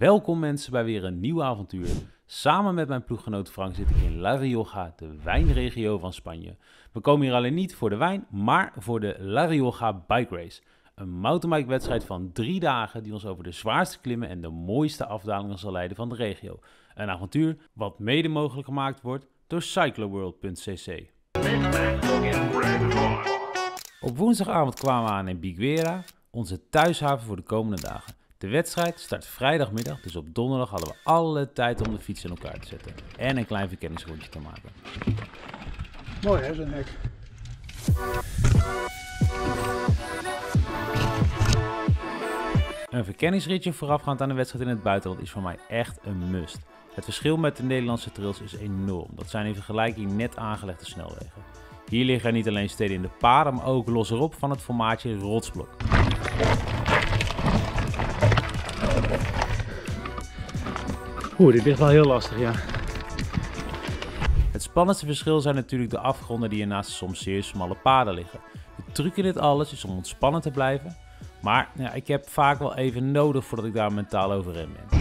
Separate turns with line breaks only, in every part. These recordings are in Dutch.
Welkom mensen bij weer een nieuw avontuur. Samen met mijn ploeggenoot Frank zit ik in La Rioja, de wijnregio van Spanje. We komen hier alleen niet voor de wijn, maar voor de La Rioja Bike Race. Een mountainbike-wedstrijd van 3 dagen die ons over de zwaarste klimmen en de mooiste afdalingen zal leiden van de regio. Een avontuur wat mede mogelijk gemaakt wordt door cycloworld.cc. Op woensdagavond kwamen we aan in Biguera, onze thuishaven voor de komende dagen. De wedstrijd start vrijdagmiddag, dus op donderdag hadden we alle tijd om de fiets in elkaar te zetten en een klein verkenningsrondje te maken.
Mooi hè, zo'n hek.
Een verkenningsritje voorafgaand aan de wedstrijd in het buitenland is voor mij echt een must. Het verschil met de Nederlandse trails is enorm, dat zijn in vergelijking net aangelegde snelwegen. Hier liggen er niet alleen steden in de paden, maar ook los erop van het formaatje rotsblok.
Dit ligt wel heel lastig, ja.
Het spannendste verschil zijn natuurlijk de afgronden die er naast soms zeer smalle paden liggen. De truc in dit alles is om ontspannen te blijven, maar ja, ik heb vaak wel even nodig voordat ik daar mentaal overheen ben.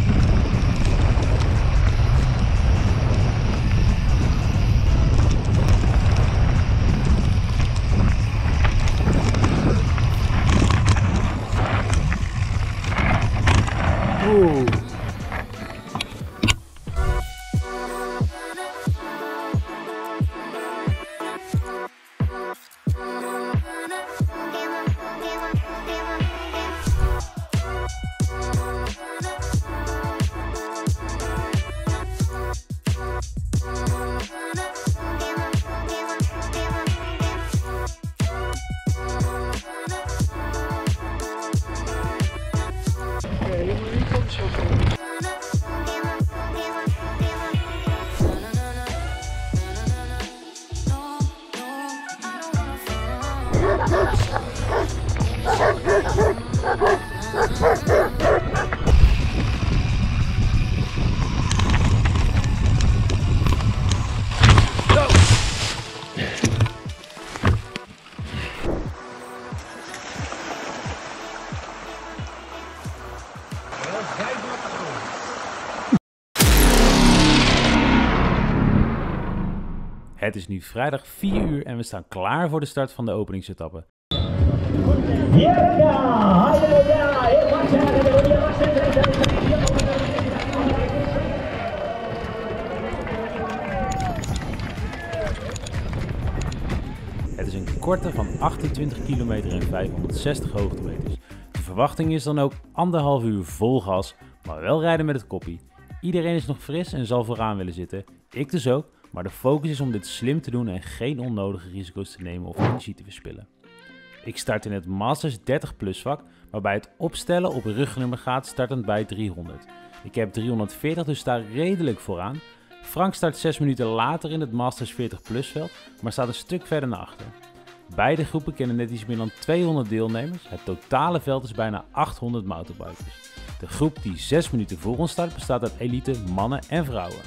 Het is nu vrijdag 4 uur en we staan klaar voor de start van de openingsetappe. Het is een korte van 28 kilometer en 560 hoogtemeters. De verwachting is dan ook 1,5 uur vol gas, maar wel rijden met het koppie. Iedereen is nog fris en zal vooraan willen zitten, ik dus ook. Maar de focus is om dit slim te doen en geen onnodige risico's te nemen of energie te verspillen. Ik start in het Masters 30 plus vak, waarbij het opstellen op rugnummer gaat startend bij 300. Ik heb 340, dus sta redelijk vooraan. Frank start 6 minuten later in het Masters 40 plus veld, maar staat een stuk verder naar achter. Beide groepen kennen net iets meer dan 200 deelnemers. Het totale veld is bijna 800 mountainbikers. De groep die 6 minuten voor ons start bestaat uit elite mannen en vrouwen.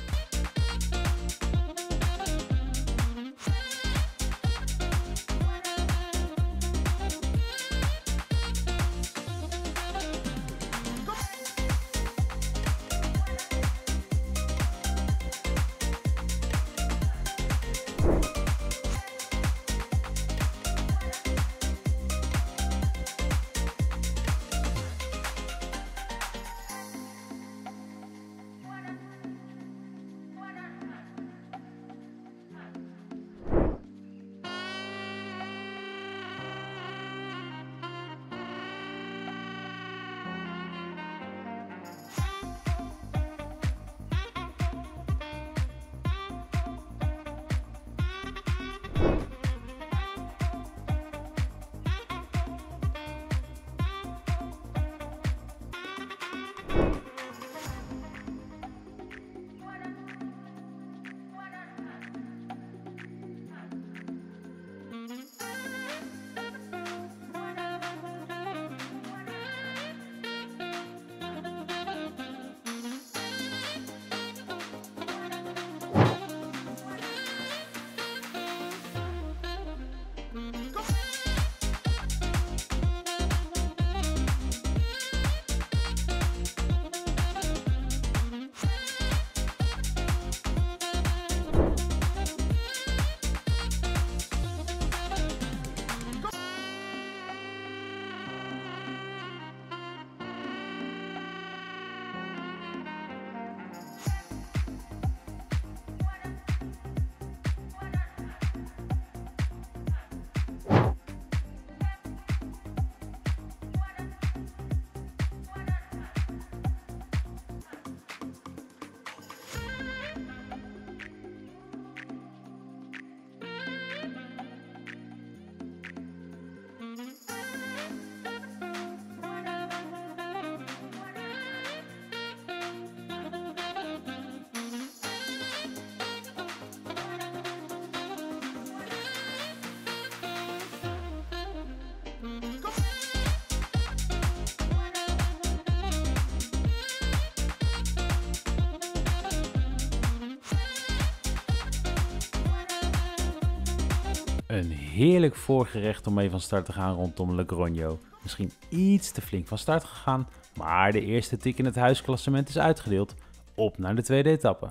Een heerlijk voorgerecht om mee van start te gaan rondom Logroño. Misschien iets te flink van start gegaan, maar de eerste tik in het huisklassement is uitgedeeld. Op naar de tweede etappe.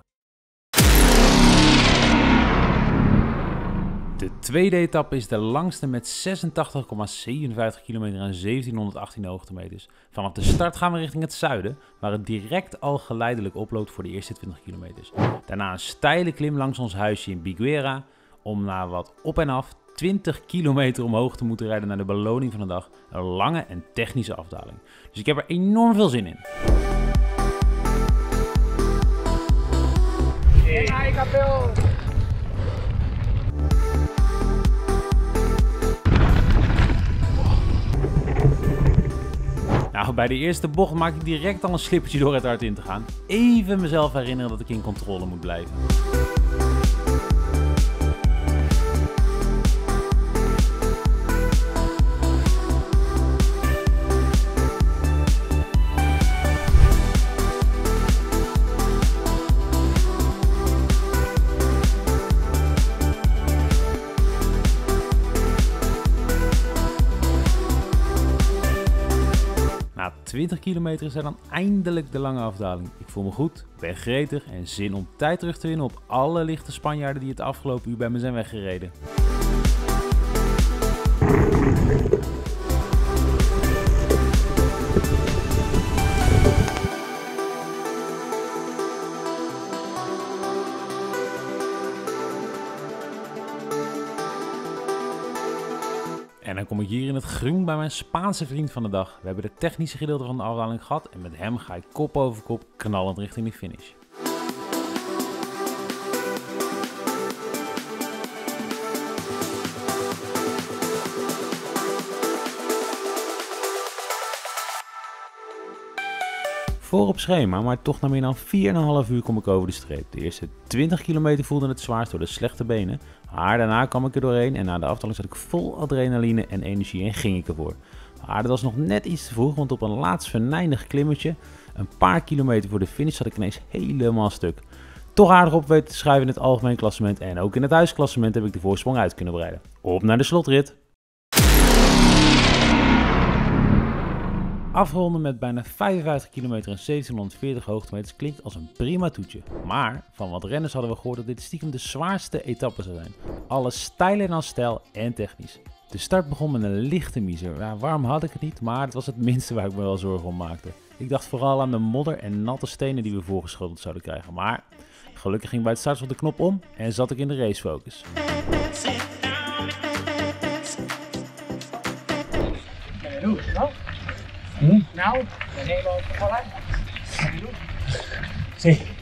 De tweede etappe is de langste met 86,57 kilometer en 1718 hoogtemeters. Vanaf de start gaan we richting het zuiden, waar het direct al geleidelijk oploopt voor de eerste 20 kilometers. Daarna een steile klim langs ons huisje in Biguera, om na wat op en af 20 kilometer omhoog te moeten rijden naar de beloning van de dag. Een lange en technische afdaling. Dus ik heb er enorm veel zin in. Nou, bij de eerste bocht maak ik direct al een slippertje door het hard in te gaan. Even mezelf herinneren dat ik in controle moet blijven. Na 20 kilometer is er dan eindelijk de lange afdaling. Ik voel me goed, ben gretig en zin om tijd terug te winnen op alle lichte Spanjaarden die het afgelopen uur bij me zijn weggereden. En dan kom ik hier in het groen bij mijn Spaanse vriend van de dag. We hebben het technische gedeelte van de afdaling gehad en met hem ga ik kop over kop knallend richting de finish. Voor op schema, maar toch na meer dan 4,5 uur kom ik over de streep. De eerste 20 kilometer voelde het zwaarst door de slechte benen, maar daarna kwam ik er doorheen en na de afdaling zat ik vol adrenaline en energie en ging ik ervoor. Maar dat was nog net iets te vroeg, want op een laatst venijnig klimmetje, een paar kilometer voor de finish, zat ik ineens helemaal stuk. Toch aardig op weten te schuiven in het algemeen klassement en ook in het huisklassement heb ik de voorsprong uit kunnen breiden. Op naar de slotrit! Afronden met bijna 55 kilometer en 1740 hoogtemeters klinkt als een prima toetje. Maar van wat renners hadden we gehoord dat dit stiekem de zwaarste etappe zou zijn. Alles steiler dan steil en technisch. De start begon met een lichte miezer. Ja, warm had ik het niet, maar het was het minste waar ik me wel zorgen om maakte. Ik dacht vooral aan de modder en natte stenen die we voorgeschoteld zouden krijgen. Maar gelukkig ging bij het starten de knop om en zat ik in de racefocus.
Nou, dan zijn we opgevallen. Zie.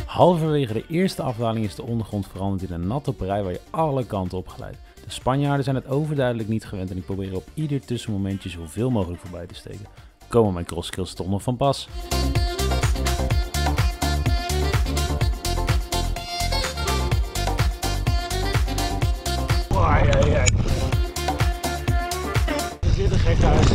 Halverwege de eerste afdaling is de ondergrond veranderd in een natte brei waar je alle kanten op glijdt. De Spanjaarden zijn het overduidelijk niet gewend en ik probeer op ieder tussenmomentje zoveel mogelijk voorbij te steken. Komen mijn crosskills toch nog van pas?
Dit is een gek huis.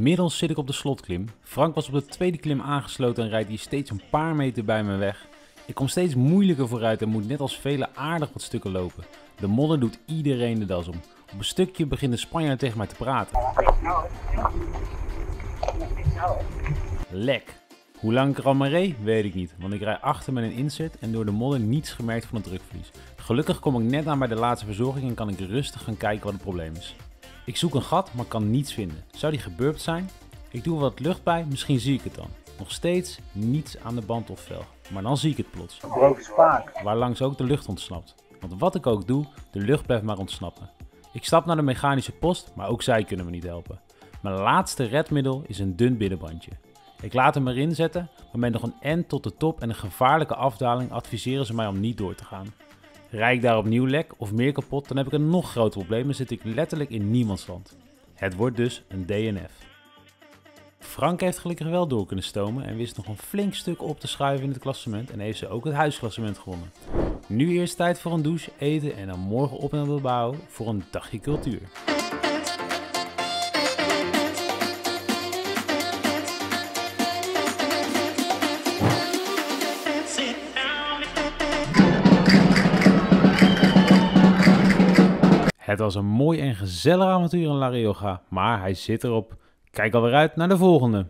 Inmiddels zit ik op de slotklim. Frank was op de tweede klim aangesloten en rijdt hier steeds een paar meter bij me weg. Ik kom steeds moeilijker vooruit en moet net als velen aardig wat stukken lopen. De modder doet iedereen de das om. Op een stukje begint de Spanjaard tegen mij te praten. Lek. Hoe lang ik er al maar reed, weet ik niet, want ik rij achter met een insert en door de modder niets gemerkt van het drukverlies. Gelukkig kom ik net aan bij de laatste verzorging en kan ik rustig gaan kijken wat het probleem is. Ik zoek een gat, maar kan niets vinden. Zou die geburpt zijn? Ik doe er wat lucht bij, misschien zie ik het dan. Nog steeds niets aan de band of velg, maar dan zie ik het plots.
Gebroken spaak.
Waarlangs ook de lucht ontsnapt. Want wat ik ook doe, de lucht blijft maar ontsnappen. Ik stap naar de mechanische post, maar ook zij kunnen me niet helpen. Mijn laatste redmiddel is een dun binnenbandje. Ik laat hem erin zetten, maar met nog een end tot de top en een gevaarlijke afdaling adviseren ze mij om niet door te gaan. Rijd ik daar opnieuw lek of meer kapot, dan heb ik een nog groter probleem en zit ik letterlijk in niemandsland. Het wordt dus een DNF. Frank heeft gelukkig wel door kunnen stomen en wist nog een flink stuk op te schuiven in het klassement en heeft ze ook het huisklassement gewonnen. Nu eerst tijd voor een douche, eten en dan morgen op naar Bilbao voor een dagje cultuur. Het was een mooi en gezellig avontuur in La Rioja, maar hij zit erop. Kijk alweer uit naar de volgende.